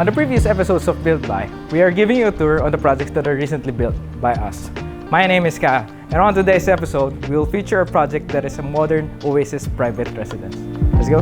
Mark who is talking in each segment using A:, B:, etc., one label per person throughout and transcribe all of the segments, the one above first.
A: the previous episodes of Built By, we are giving you a tour on the projects that are recently built by us. My name is Ka, and on today's episode, we will feature a project that is a modern Oasis private residence. Let's go!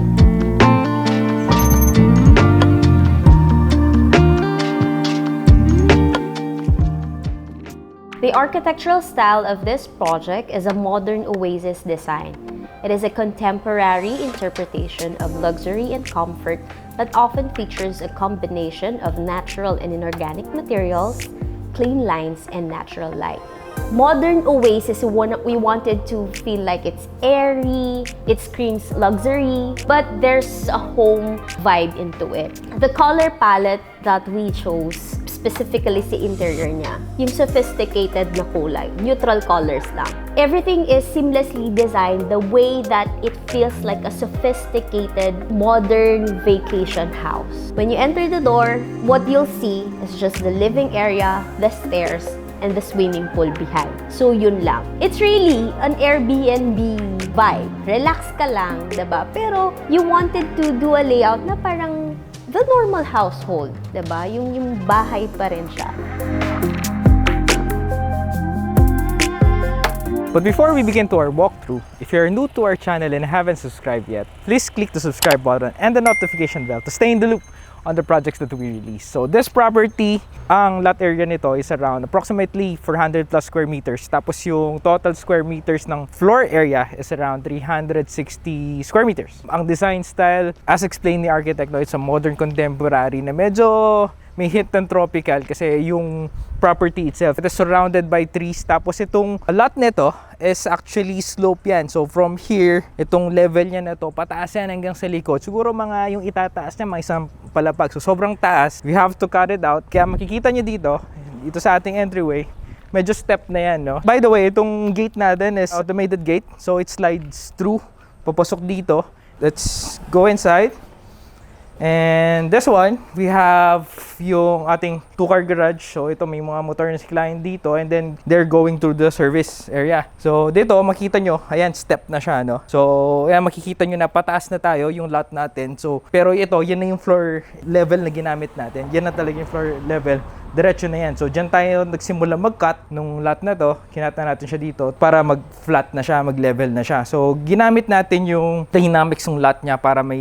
B: The architectural style of this project is a modern Oasis design. It is a contemporary interpretation of luxury and comfort that often features a combination of natural and inorganic materials, clean lines, and natural light. Modern Oasis, we wanted to feel like it's airy, it screams luxury, but there's a home vibe into it. The color palette that we chose, specifically sa interior niya, yung sophisticated na kulay, neutral colors lang. Everything is seamlessly designed the way that it feels like a sophisticated, modern vacation house. When you enter the door, what you'll see is just the living area, the stairs, and the swimming pool behind. So yun lang. It's really an Airbnb vibe. Relax ka lang, diba? Pero you wanted to do a layout na parang the normal household, diba? Yung bahay pa rin siya.
A: But before we begin to our walkthrough, if you're new to our channel and haven't subscribed yet, please click the subscribe button and the notification bell to stay in the loop on the projects that we release. So this property, ang lot area nito is around approximately 400 plus square meters. Tapos yung total square meters ng floor area is around 360 square meters. Ang design style, as explained ni architect, no, it's a modern contemporary na medyo may hint ng tropical kasi yung property itself, it is surrounded by trees. Tapos itong lot nito is actually slope yan. So from here, itong level niya na to, pataas yan hanggang sa likod. Siguro mga yung itataas niya, mga isang palapag. So sobrang taas, we have to cut it out. Kaya makikita niyo dito sa ating entryway, medyo step na yan, no? By the way, itong gate natin is automated gate. So it slides through, papasok dito. Let's go inside. And this one, we have yung ating two-car garage. So ito, may mga motor na si client dito and then they're going through the service area. So dito, makita nyo, ayan, step na siya, no? So ayan, makikita nyo na pataas na tayo yung lot natin. So, pero ito, yan na yung floor level na ginamit natin. Yan na talaga yung floor level. Diretso na yan. So dyan tayo nagsimula mag-cut nung lot na to. Kinat na natin siya dito para mag-flat na siya, mag-level na siya. So ginamit natin yung dynamics ng lot niya para may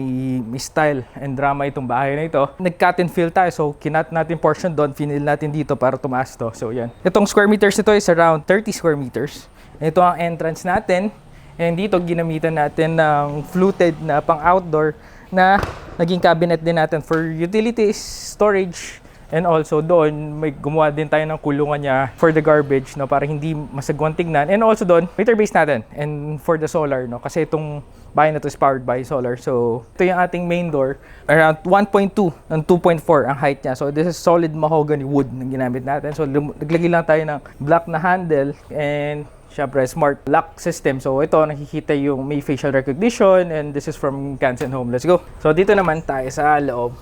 A: style and drama itong bahay na ito. Nag-cut and fill tayo. So kinat natin portion doon, finil natin dito para tumaas to. So yan. Itong square meters nito is around 30 square meters. Ito ang entrance natin. And dito ginamitan natin ng fluted na pang outdoor na naging cabinet din natin for utilities, storage. And also doon, may gumawa din tayo ng kulungan niya for the garbage, no, para hindi masagwan tignan. And also doon, meter base natin and for the solar, no, kasi itong bahay na to is powered by solar. So ito yung ating main door, around 1.2 and 2.4 ang height niya. So this is solid mahogany wood na ginamit natin. So naglagay lang tayo ng black na handle and syempre smart lock system. So ito, nakikita yung may facial recognition and this is from Canson Home. Let's go. So dito naman tayo sa loob.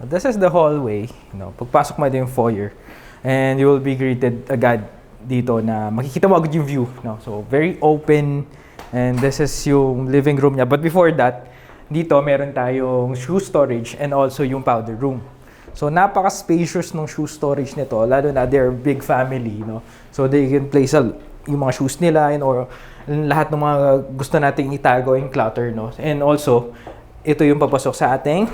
A: This is the hallway, pagpasok mo din yung foyer and you will be greeted agad dito na makikita mo agad yung view, so very open and this is yung living room niya. But before that, dito meron tayong shoe storage and also yung powder room. So napaka-spacious ng shoe storage nito, lalo na they're big family, so they can place yung mga shoes nila and or lahat ng mga gusto nating itago yung clutter, and also ito yung papasok sa ating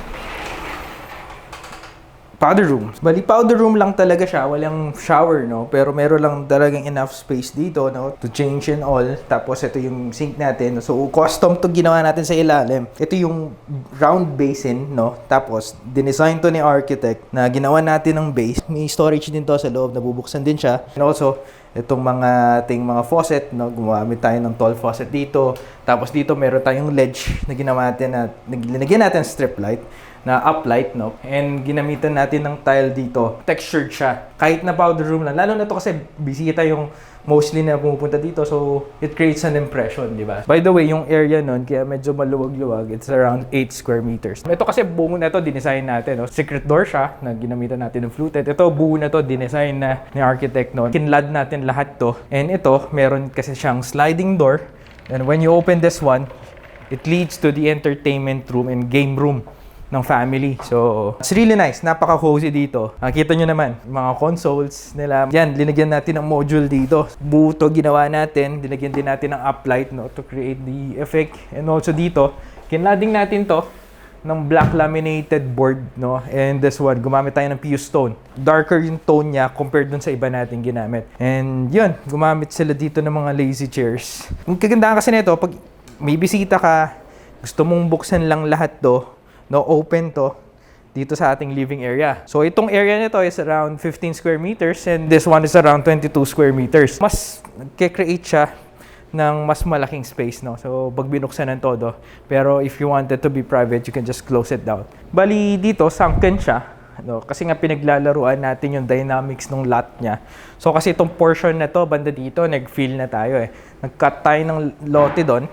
A: powder room. Bali, powder room lang talaga siya. Walang shower, pero meron lang talagang enough space dito, to change and all. Tapos, ito yung sink natin. So, custom to ginawa natin sa ilalim. Ito yung round basin, Tapos, dinesign to ni architect na ginawa natin ng base. May storage din to sa loob. Nabubuksan din siya. And also, itong mga faucet, gumamit tayo ng tall faucet dito. Tapos, dito meron tayong ledge na ginawa natin na nilagyan natin strip light na uplight, and ginamitan natin ng tile dito. Textured siya. Kahit na powder room lang. Lalo na to kasi bisita yung mostly na pumupunta dito. So, it creates an impression, di ba? By the way, yung area nun, kaya medyo maluwag-luwag, it's around 8 square meters. Ito kasi buo na to, dinesign natin. Secret door siya, na ginamitan natin ng fluted. Ito, buo na to, dinesign na ni architect noon. Kinlad natin lahat to. And ito, meron kasi siyang sliding door. And when you open this one, it leads to the entertainment room and game room ng family. So, it's really nice. Napaka-cozy dito. Nakita nyo naman, mga consoles nila. Yan, linagyan natin ng module dito. Buo to ginawa natin. Linagyan din natin ng uplight, no, to create the effect. And also dito, kinlading natin to ng black laminated board, no? And this one, gumamit tayo ng fused stone. Darker yung tone niya compared dun sa iba nating ginamit. And yun, gumamit sila dito ng mga lazy chairs. Ang kagandahan kasi nito, pag may bisita ka, gusto mong buksan lang lahat to, no, open to dito sa ating living area. So itong area nito is around 15 square meters and this one is around 22 square meters. Mas nagke-create siya ng mas malaking space, no? So pag binuksan ng todo. Pero if you want it to be private, you can just close it down. Bali dito, sunken siya, no? Kasi nga pinaglalaruan natin yung dynamics ng lot niya. So kasi itong portion na to, banda dito, nag-fill na tayo eh. Nag-cut tayo ng lote doon.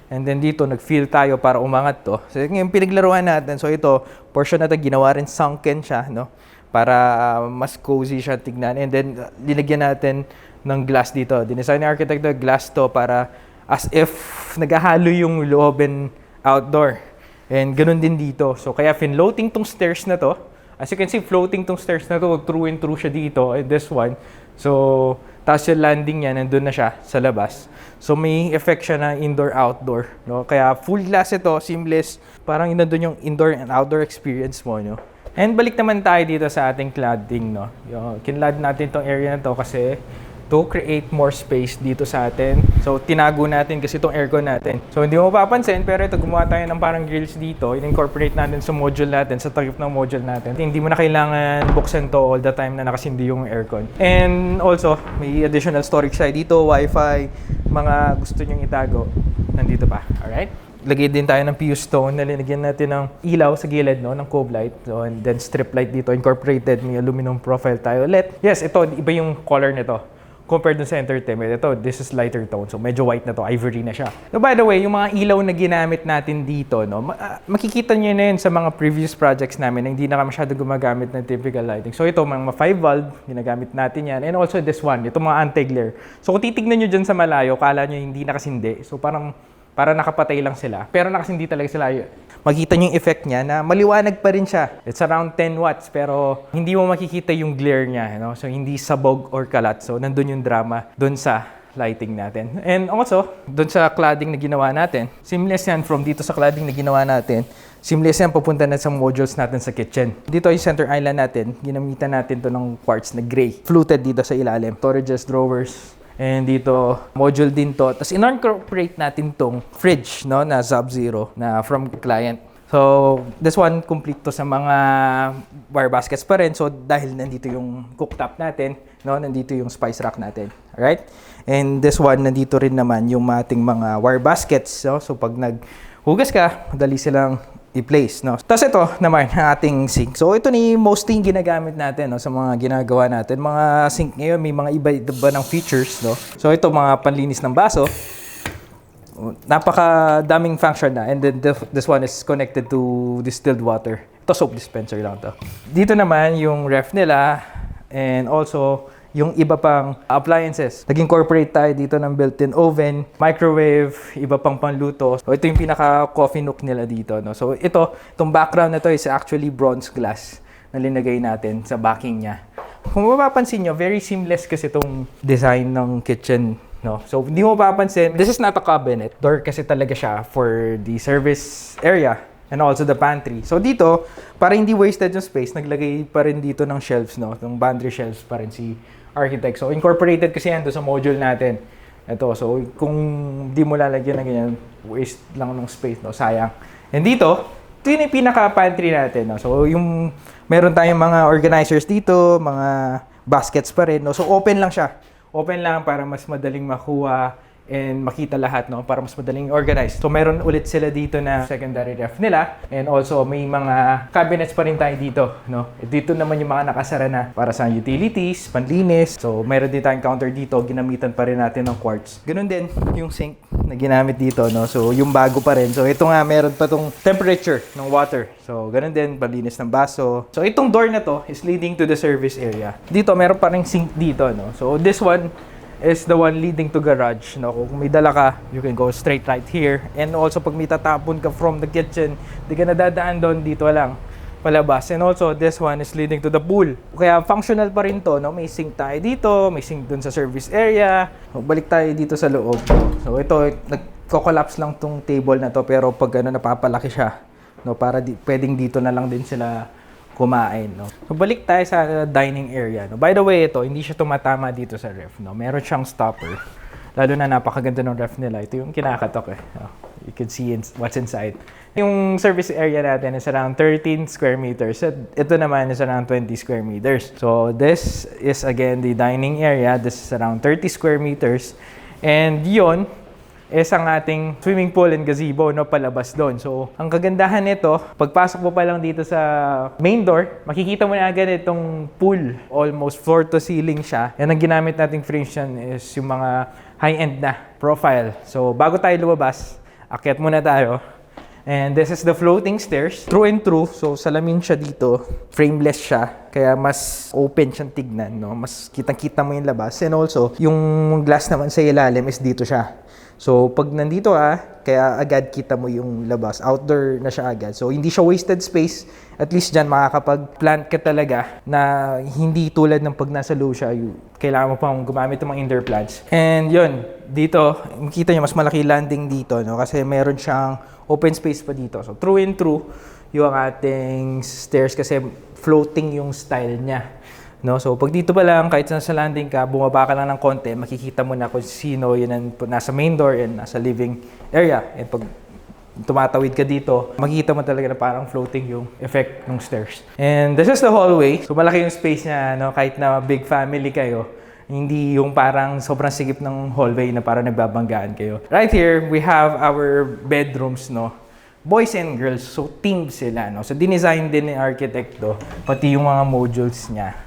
A: And then dito, nag-fill tayo para umangat to. So, yung pinaglaruan natin. So, ito, portion na ito, ginawa rin sunken siya, no? Para mas cozy siya tignan. And then, linagyan natin ng glass dito. Dinesign ng architect na glass to para as if naghahalo yung loob and outdoor. And ganun din dito. So, kaya floating tong stairs na to. As you can see, floating tong stairs na to. Through and through siya dito. And this one. So, tapos yung landing niya, nandun na siya sa labas. So may effect siya na indoor-outdoor, no? Kaya full glass ito, seamless. Parang nandun yung indoor and outdoor experience mo, no? And balik naman tayo dito sa ating cladding, no? Kinlad natin tong area na to kasi to create more space dito sa atin. So tinago natin kasi itong aircon natin. So hindi mo mapapansin, pero ito gumawa tayo ng parang grills dito. In-incorporate natin sa module natin, sa takip ng module natin. Hindi mo na kailangan buksan to all the time na nakasindi yung aircon. And also, may additional storage side dito, wifi, mga gusto nyong itago, nandito pa. Alright? Lagay din tayo ng fused stone na linagyan natin ng ilaw sa gilid, no, ng cove light. So, and then strip light dito, incorporated, may aluminum profile tayo ulit. Yes, ito, iba yung color nito compared dun sa entertainment. Ito, this is lighter tone. So, medyo white na to. Ivory na siya. So, by the way, yung mga ilaw na ginamit natin dito, no, makikita nyo na yun sa mga previous projects namin na hindi na masyado gumagamit ng typical lighting. So, ito, mga 5 valve, ginagamit natin yan. And also this one, ito mga anti-glare. So, kung titignan nyo dyan sa malayo, kala nyo hindi nakasindi. So, parang nakapatay lang sila. Pero nakasindi talaga sila. Makita nyo yung effect niya na maliwanag pa rin siya. It's around 10 watts pero hindi mo makikita yung glare niya. No? So hindi sabog or kalat. So nandun yung drama dun sa lighting natin. And also, dun sa cladding na ginawa natin, seamless yan from dito sa cladding na ginawa natin. Seamless yan papunta na sa modules natin sa kitchen. Dito yung center island natin. Ginamitan natin to ng quartz na gray. Fluted dito sa ilalim. Storages, drawers. And dito, module din to. Tapos in-incorporate natin tong fridge, no, na Sub-Zero na from client. So, this one complete to sa mga wire baskets pa rin. So, dahil nandito yung cooktop natin, no, nandito yung spice rack natin. Alright? And this one, nandito rin naman yung ating mga wire baskets. No? So, pag naghugas ka, madali silang i-place, no? Tapos ito naman ang ating sink. So ito ni mostly ginagamit natin, no, sa mga ginagawa natin. Mga sink ngayon may mga iba ng features, no? So ito mga panlinis ng baso. Napakadaming function na. And then this one is connected to distilled water. Ito soap dispenser lang to. Dito naman yung ref nila and also yung iba pang appliances. Nag-incorporate tayo dito ng built-in oven, microwave, iba pang panluto. So ito yung pinaka-coffee nook nila dito, no? So itong background na to is actually bronze glass na linagay natin sa backing niya. Kung mapapansin nyo, very seamless kasi itong design ng kitchen, no? So hindi mo mapapansin, this is not a cabinet. Door kasi talaga siya for the service area and also the pantry. So dito, para hindi wasted yung space, naglagay pa rin dito ng shelves, no? Ng pantry shelves pa rin si architect. So incorporated kasi yan doon sa module natin. Ito, so kung di mo lalagyan na ganyan, waste lang ng space, no? Sayang. And dito, ito yung pinaka-pantry natin, no? So yung meron tayong mga organizers dito, mga baskets pa rin, no? So open lang siya. Open lang para mas madaling makuha and makita lahat, no, para mas madaling organize. So meron ulit sila dito na secondary ref nila and also may mga cabinets pa rin tayo dito, no. Dito naman yung mga nakasara na para sa utilities, panlinis. So meron din tayong counter dito, ginamitan pa rin natin ng quartz. Ganun din yung sink na ginamit dito, no. So yung bago pa rin. So ito nga meron pa tong temperature ng water. So ganun din, panlinis ng baso. So itong door na to is leading to the service area. Dito meron pa ring sink dito, no. So this one is the one leading to garage. No, kung may dala ka, you can go straight right here. And also, pag may tatapon ka from the kitchen, di ka nadadaan doon, dito lang palabas. And also, this one is leading to the pool. Kaya functional pa rin to, no? May sink tayo dito, may sink dun sa service area. So, balik tayo dito sa loob. So, ito, nagko-collapse lang tong table na to, pero pag napapalaki siya, no, para pwedeng dito na lang din sila kumain, no. So, balik tayo sa dining area, no. By the way, ito hindi siya tumatama dito sa ref, no. Meron siyang stopper. Lalo na napakaganda ng ref nila. Ito yung kinakatok eh. No? You can see what's inside. Yung service area natin is around 13 square meters. At ito naman is around 20 square meters. So this is again the dining area. This is around 30 square meters. And yon is ang ating swimming pool and gazebo, no, palabas doon. So, ang kagandahan nito, pagpasok mo pa lang dito sa main door, makikita mo na agad itong pool. Almost floor to ceiling siya. Yan ang ginamit nating frames yan is yung mga high-end na profile. So, bago tayo lumabas, akyat muna tayo. And this is the floating stairs. True and true. So, salamin siya dito. Frameless siya. Kaya mas open siyang tignan, no? Mas kitang-kita mo yung labas. And also, yung glass naman sa ilalim is dito siya. So, pag nandito ka, kaya agad kita mo yung labas. Outdoor na siya agad. So, hindi siya wasted space. At least dyan, makakapag-plant ka talaga na hindi tulad ng pag nasa low siya. Kailangan mo pang gumamit ng mga indoor plants. And yun, dito, makita nyo, mas malaki landing dito, no? Kasi meron siyang open space pa dito. So, true and true, yung ating stairs kasi floating yung style niya. No, so pag dito pa lang, kahit nasa landing ka, bumaba ka lang ng konti, makikita mo na kung sino yun ang nasa main door and nasa living area. And pag tumatawid ka dito, makikita mo talaga na parang floating yung effect ng stairs. And this is the hallway. So malaki yung space niya, no? Kahit na big family kayo, hindi yung parang sobrang sigip ng hallway na parang nagbabanggaan kayo. Right here, we have our bedrooms, no? Boys and girls, so team sila, no? So dinesign din ni architect to, pati yung mga modules niya.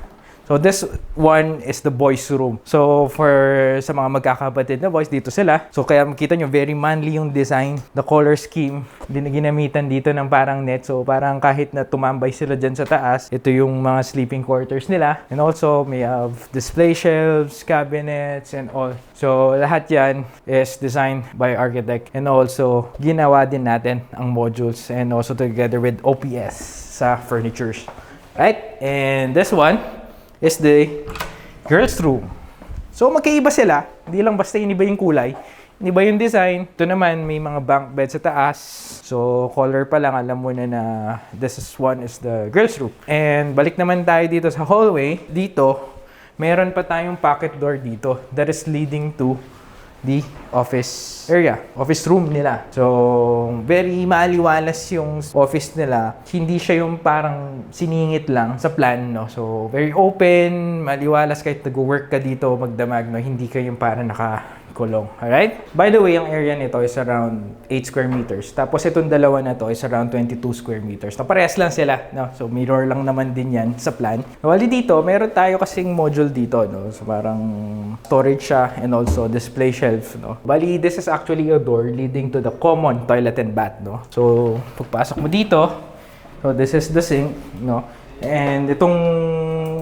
A: So this one is the boys room. So for sa mga magkakapatid na boys, dito sila. So kaya makita nyo, very manly yung design. The color scheme, ginamitan dito ng parang net. So parang kahit na tumambay sila dyan sa taas, ito yung mga sleeping quarters nila. And also may have display shelves, cabinets, and all. So lahat yan is designed by architect. And also ginawa din natin ang modules and also together with OPS sa furnitures. Right? And this one is the girls' room. So, magkaiba sila. Hindi lang basta iniba yung kulay. Iniba yung design. Ito naman, may mga bunk bed sa taas. So, color pa lang, alam mo na this one is the girls' room. And balik naman tayo dito sa hallway. Dito, meron pa tayong pocket door dito that is leading to the office area, office room nila. So, very maaliwalas yung office nila. Hindi siya yung parang siningit lang sa plan, no? So, very open, maaliwalas kahit nag-work ka dito, magdamag, no? Hindi ka yung parang nakakulong. Alright? By the way, ang area nito is around 8 square meters. Tapos itong dalawa na to is around 22 square meters. So, parehas lang sila, no? So, mirror lang naman din yan sa plan. Wali dito, meron tayo kasing module dito, no? So, parang storage siya and also display shelf, no? Bali, this is actually a door leading to the common toilet and bath, no? So, pagpasok mo dito, so this is the sink, no? And itong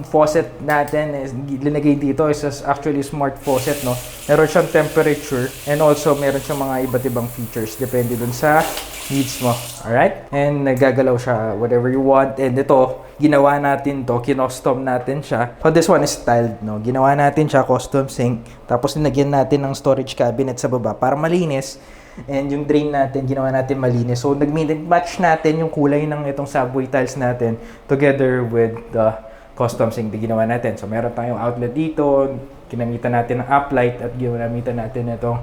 A: faucet natin is linagay dito is actually smart faucet, no? Meron siyang temperature and also meron siyang mga iba't ibang features depende dun sa needs mo. Alright? And nagagalaw siya whatever you want. And ito, ginawa natin to, kinostom natin siya. So this one is styled, no? Ginawa natin siya custom sink. Tapos nilagyan natin ng storage cabinet sa baba para malinis. And yung drain natin, ginawa natin malinis. So, nag-match natin yung kulay ng itong subway tiles natin together with the custom sink na ginawa natin. So, meron tayong outlet dito. Ginamitan natin ng uplight at ginamitan natin itong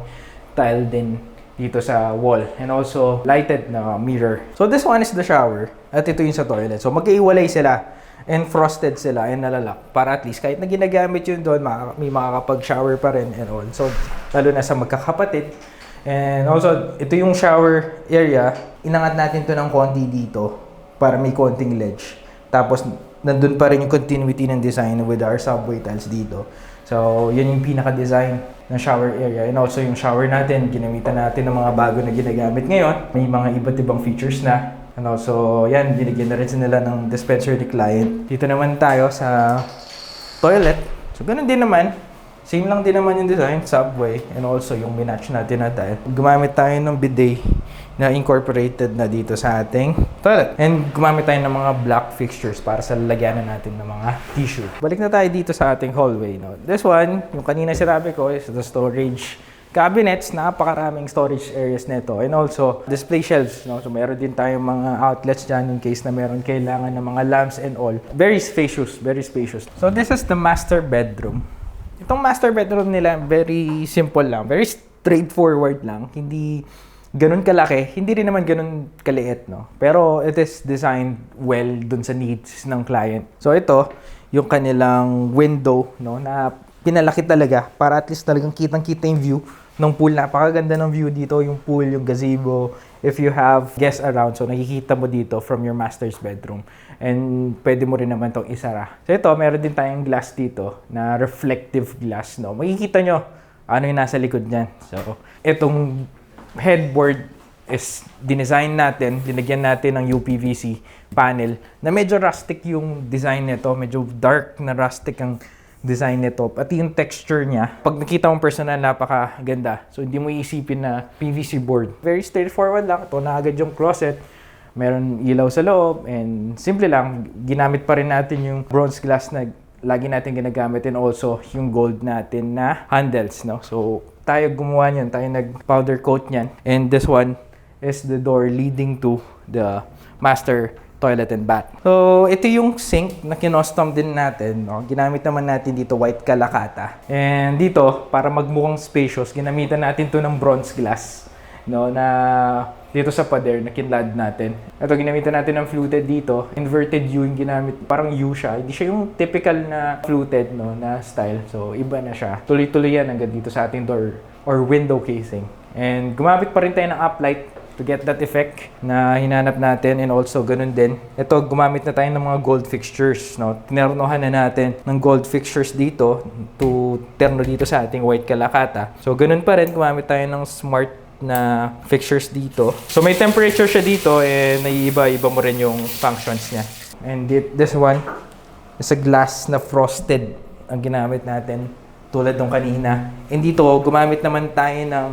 A: tile din dito sa wall. And also, lighted na mirror. So, this one is the shower. At ito yung sa toilet. So, magkaiwalay sila. And frosted sila and nalalak. Para at least, kahit na ginagamit yun doon, may makakapag-shower pa rin and all. So, lalo na sa magkakapatid. And also, ito yung shower area. Inangat natin to ng konti dito para may konting ledge. Tapos, nandun pa rin yung continuity ng design with our subway tiles dito. So, yun yung pinaka-design ng shower area. And also, yung shower natin, ginamitan natin ng mga bago na ginagamit ngayon. May mga iba't ibang features na. And also, yan, binigyan na rin nila ng dispenser ni client. Dito naman tayo sa toilet. So, ganun din naman. Same lang din naman yung design, subway, and also yung minatch natin na tile. Gumamit tayo ng bidet na incorporated na dito sa ating toilet. And gumamit tayo ng mga black fixtures para sa lalagyanan natin ng mga tissue. Balik na tayo dito sa ating hallway. No? This one, yung kanina sinabi ko, is the storage cabinets. Napakaraming storage areas nito. And also, display shelves. No? So, meron din tayong mga outlets dyan in case na meron kailangan ng mga lamps and all. Very spacious, very spacious. So, this is the master bedroom. Itong master bedroom nila, very simple lang. Very straightforward lang. Hindi ganun kalaki. Hindi rin naman ganun kaliit, no? Pero it is designed well dun sa needs ng client. So ito, yung kanilang window, no? Na pinalaki talaga para at least talagang kitang-kita yung view ng pool. Napakaganda ng view dito. Yung pool, yung gazebo. If you have guests around, so nakikita mo dito from your master's bedroom. And pwede mo rin naman itong isara. So ito, meron din tayong glass dito na reflective glass, no? Makikita nyo ano yung nasa likod niyan. So, itong headboard is dinesign natin, dinagyan natin ng UPVC panel na medyo rustic yung design nito, medyo dark na rustic ang design nito. Pati yung texture niya, pag nakita mong personal, napakaganda. So, hindi mo iisipin na PVC board. Very straightforward lang. Ito na agad yung closet. Meron ilaw sa loob and simple lang, ginamit pa rin natin yung bronze glass na lagi natin ginagamit and also yung gold natin na handles, no? So, tayo gumawa niyan, tayo nag-powder coat niyan. And this one is the door leading to the master toilet and bath. So, ito yung sink na kinostom din natin, no? Ginamit naman natin dito white kalakata. And dito, para magmukhang spacious, ginamitan natin to ng bronze glass, no, na dito sa pader na kinlad natin. Ito, ginamitan natin ng fluted dito. Inverted U yung ginamit. Parang U siya. Hindi siya yung typical na fluted, no, na style. So, iba na siya. Tuloy-tuloy yan hanggang dito sa ating door or window casing. And gumamit pa rin tayo ng uplight to get that effect na hinanap natin. And also, ganun din. Ito, gumamit na tayo ng mga gold fixtures, no. Tinernohan na natin ng gold fixtures dito to terno dito sa ating white kalakata. So, ganun pa rin. Gumamit tayo ng smart na fixtures dito. So may temperature siya dito and naiiba-iba mo rin yung functions niya. And this one is a glass na frosted ang ginamit natin tulad nung kanina. And dito gumamit naman tayo ng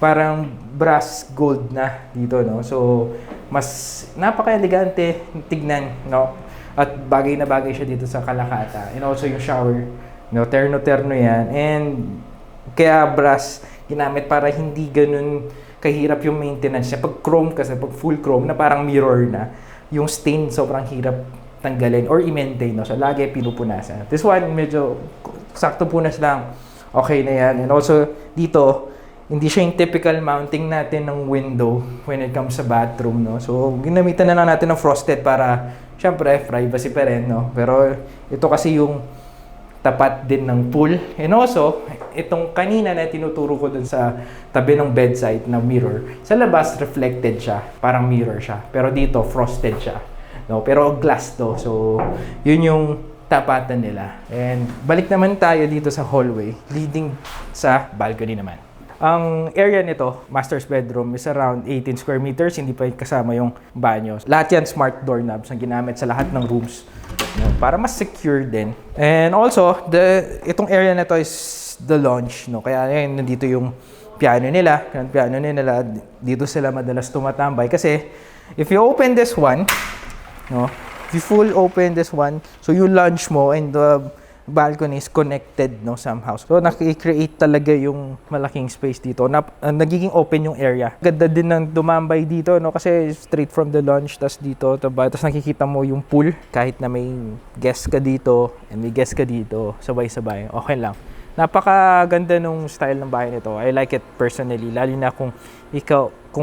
A: parang brass gold na dito, no. So mas napaka-elegante tignan, no. At bagay na bagay siya dito sa kalakata. And also yung shower, no, terno-terno yan. And kaya brass ginamit para hindi ganun kahirap yung maintenance niya. Pag chrome kasi, pag full chrome na parang mirror na, yung stain sobrang hirap tanggalin or i-maintain, no? So, lagi pinupunasan. This one, medyo sakto punas lang. Okay na yan. And also, dito, hindi siya yung typical mounting natin ng window when it comes sa bathroom, no? So, ginamitan na lang natin ng frosted para, syempre, privacy pa rin, no? Pero, ito kasi yung tapat din ng pool. And also, itong kanina na tinuturo ko dun sa tabi ng bedside na mirror, sa labas reflected siya, parang mirror siya. Pero dito frosted siya, no? Pero glass to. So, yun yung tapatan nila. And balik naman tayo dito sa hallway leading sa balcony naman. Ang area nito, master's bedroom, is around 18 square meters. Hindi pa kasama yung banyo. Lahat yan smart doorknobs na ginamit sa lahat ng rooms, no, para mas secure din. And also, itong area na to is the lounge, no. Kaya yan, nandito yung piano nila. Yung piano nila, dito sila madalas tumatambay. Kasi, if you open this one, no, if you full open this one, so yung lounge mo and the balcony is connected, no, somehow. So, nakikreate talaga yung malaking space dito. Nagiging open yung area. Ganda din ng dumambay dito, no, kasi straight from the lounge, tas dito, tapos nakikita mo yung pool. Kahit na may guest ka dito and may guest ka dito, sabay-sabay, okay lang. Napakaganda nung style ng bahay nito. I like it personally, lalo na kung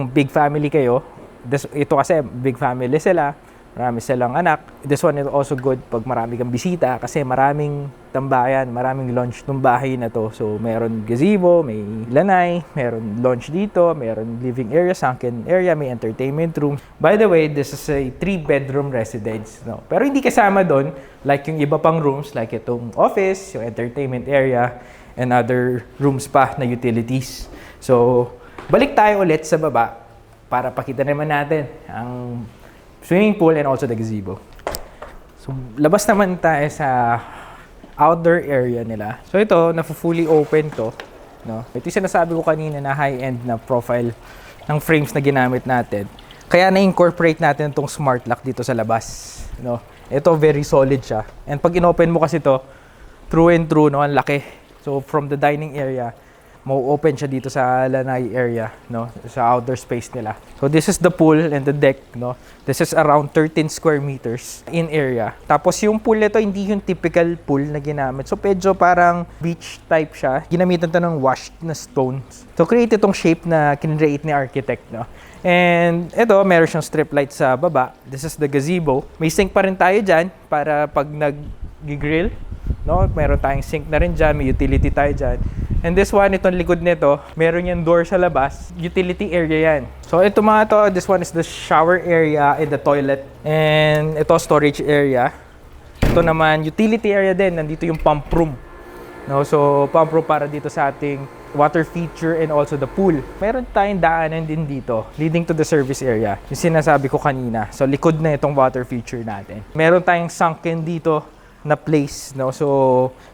A: big family kayo. Ito kasi big family sila. Marami silang anak. This one is also good pag marami kang bisita kasi maraming tambayan, maraming launch ng bahay na to. So, meron gazebo, may lanay, meron launch dito, meron living area, sunken area, may entertainment room. By the way, this is a 3-bedroom residence, no? Pero hindi kasama doon, like yung iba pang rooms, like itong office, yung entertainment area, and other rooms pa na utilities. So, balik tayo ulit sa baba para pakita naman natin ang swimming pool and also the gazebo. So, labas naman tayo sa outdoor area nila. So ito, fully open to. No? Ito yung sinasabi ko kanina na high-end na profile ng frames na ginamit natin. Kaya na-incorporate natin itong smart lock dito sa labas. No? Ito, very solid siya. And pag in-open mo kasi to, true and true, no? Ang laki. So from the dining area, mau-open siya dito sa lanai area, no? Sa outdoor space nila. So this is the pool and the deck, no? This is around 13 square meters in area. Tapos yung pool nito hindi yung typical pool na ginamit. So medyo parang beach type siya. Ginamitan to ng washed na stones. So create itong shape na kinreate ni architect, no? And ito, meron siyang strip light sa baba. This is the gazebo. May sink pa rin tayo dyan para pag nag-grill, no? Meron tayong sink na rin dyan, may utility tayo dyan. And this one, itong likod nito, meron yung door sa labas. Utility area yan. So ito mga to, this one is the shower area and the toilet. And ito, storage area. Ito naman, utility area din. Nandito yung pump room. No? So pump room para dito sa ating water feature and also the pool. Meron tayong daanan din dito leading to the service area. Yung sinasabi ko kanina. So likod na itong water feature natin. Meron tayong sunken dito na place. No? So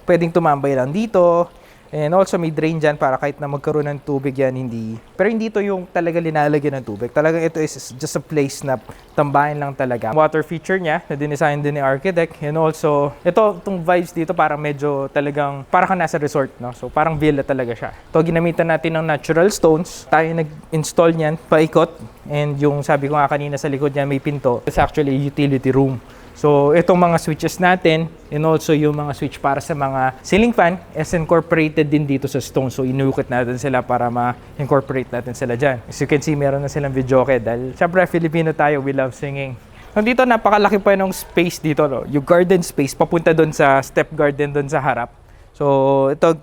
A: pwedeng tumambay lang dito. And also may drain dyan para kahit na magkaroon ng tubig yan, hindi. Pero hindi to yung talaga linalagyan ng tubig. Talagang ito is just a place na tambahin lang talaga. Water feature niya na dinesign din ni architect. And also, itong vibes dito parang medyo talagang, parang ka nasa resort, no? So parang villa talaga siya. Ito, ginamitan natin ng natural stones. Tayo nag-install niyan, paikot. And yung sabi ko nga kanina sa likod niya may pinto. It's actually a utility room. So, itong mga switches natin and also yung mga switch para sa mga ceiling fan is incorporated din dito sa stone. So, inukit natin sila para ma-incorporate natin sila dyan. As you can see, meron na silang videoke dahil syempre Filipino tayo, we love singing. So, dito napakalaki pa ng space dito, no? Yung garden space papunta doon sa step garden doon sa harap. So, ito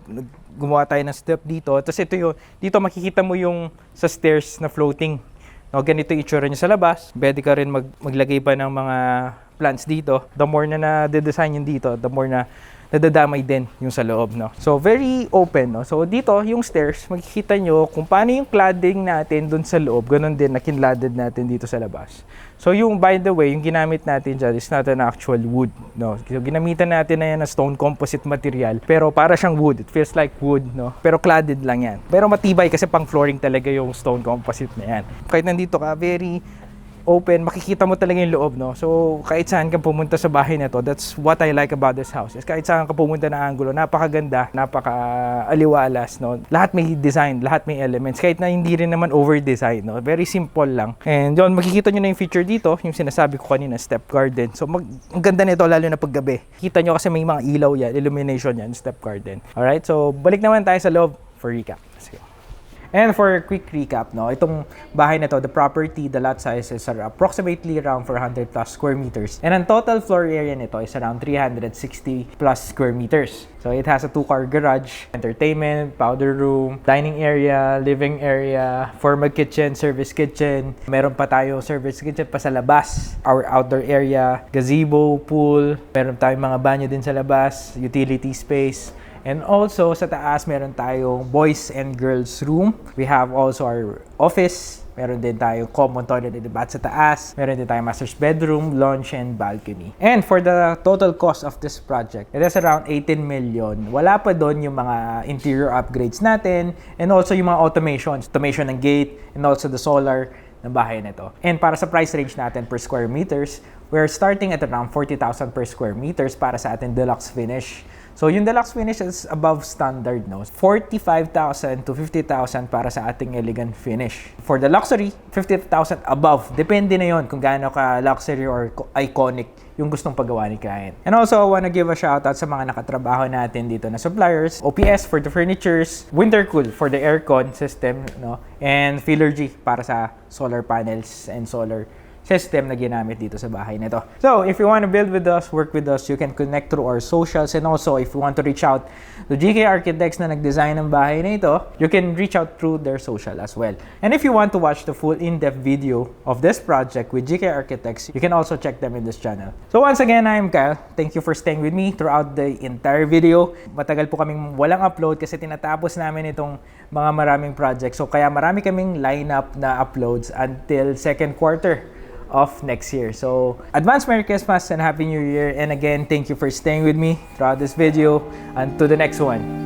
A: gumawa tayo ng step dito. Tapos ito yung, dito makikita mo yung sa stairs na floating. No, ganito yung itsura niya sa labas. Pwede ka rin maglagay pa ng mga plants dito. The more na na-design yun dito, the more na nadadamay din yung sa loob, no? So, very open, no? So, dito, yung stairs, makikita nyo kung paano yung cladding natin dun sa loob. Ganon din, nakinladded natin dito sa labas. So, yung, by the way, yung ginamit natin dyan is not an actual wood, no? So, ginamitan natin na yan na stone composite material. Pero para siyang wood. It feels like wood, no? Pero cladded lang yan. Pero matibay kasi pang flooring talaga yung stone composite na yan. Kahit nandito ka, very open, makikita mo talaga yung loob, no? So, kahit saan ka pumunta sa bahay na to, that's what I like about this house. Is kahit saan ka pumunta na angulo, napakaganda, napaka-aliwalas, no? Lahat may design, lahat may elements, kahit na hindi rin naman over-design, no? Very simple lang. And yun, makikita nyo na yung feature dito, yung sinasabi ko kanina, step garden. So, ang ganda nito, lalo na paggabi. Kita nyo kasi may mga ilaw yan, illumination yan, step garden. Alright, so, balik naman tayo sa loob for recap. Let's go. And for a quick recap, no, itong bahay na to, the property, the lot size is approximately around 400 plus square meters. And ang total floor area nito is around 360 plus square meters. So it has a 2-car garage, entertainment, powder room, dining area, living area, formal kitchen, service kitchen. Meron pa tayo service kitchen pa sa labas. Our outdoor area, gazebo, pool. Meron tayong mga banyo din sa labas, utility space. And also, sa taas, meron tayong boys and girls room. We have also our office. Meron din tayong common toilet and bath sa taas. Meron din tayong master's bedroom, lounge, and balcony. And for the total cost of this project, it is around 18 million. Wala pa doon yung mga interior upgrades natin and also yung mga automations. Automation ng gate and also the solar ng bahay nito. And para sa price range natin per square meters, we're starting at around 40,000 per square meters para sa ating deluxe finish. So, yung deluxe finish is above standard, no? 45,000 to 50,000 para sa ating elegant finish. For the luxury, 50,000 above. Depende na yon kung gaano ka luxury or iconic yung gustong pagawa ni client. And also, I wanna give a shout out sa mga nakatrabaho natin dito na suppliers. OPS for the furnitures, Wintercool for the aircon system, no? And Filergy para sa solar panels and solar system na ginamit dito sa bahay nito. So, if you want to build with us, work with us, you can connect through our socials. And also, if you want to reach out to GK Architects na nag-design ng bahay na ito, you can reach out through their social as well. And if you want to watch the full in-depth video of this project with GK Architects, you can also check them in this channel. So, once again, I'm Kyle. Thank you for staying with me throughout the entire video. Matagal po kaming walang upload kasi tinatapos namin itong mga maraming projects. So, kaya marami kaming lineup na uploads until second quarter of next year. So, advance Merry Christmas and Happy New Year. And again, thank you for staying with me throughout this video. And to the next one.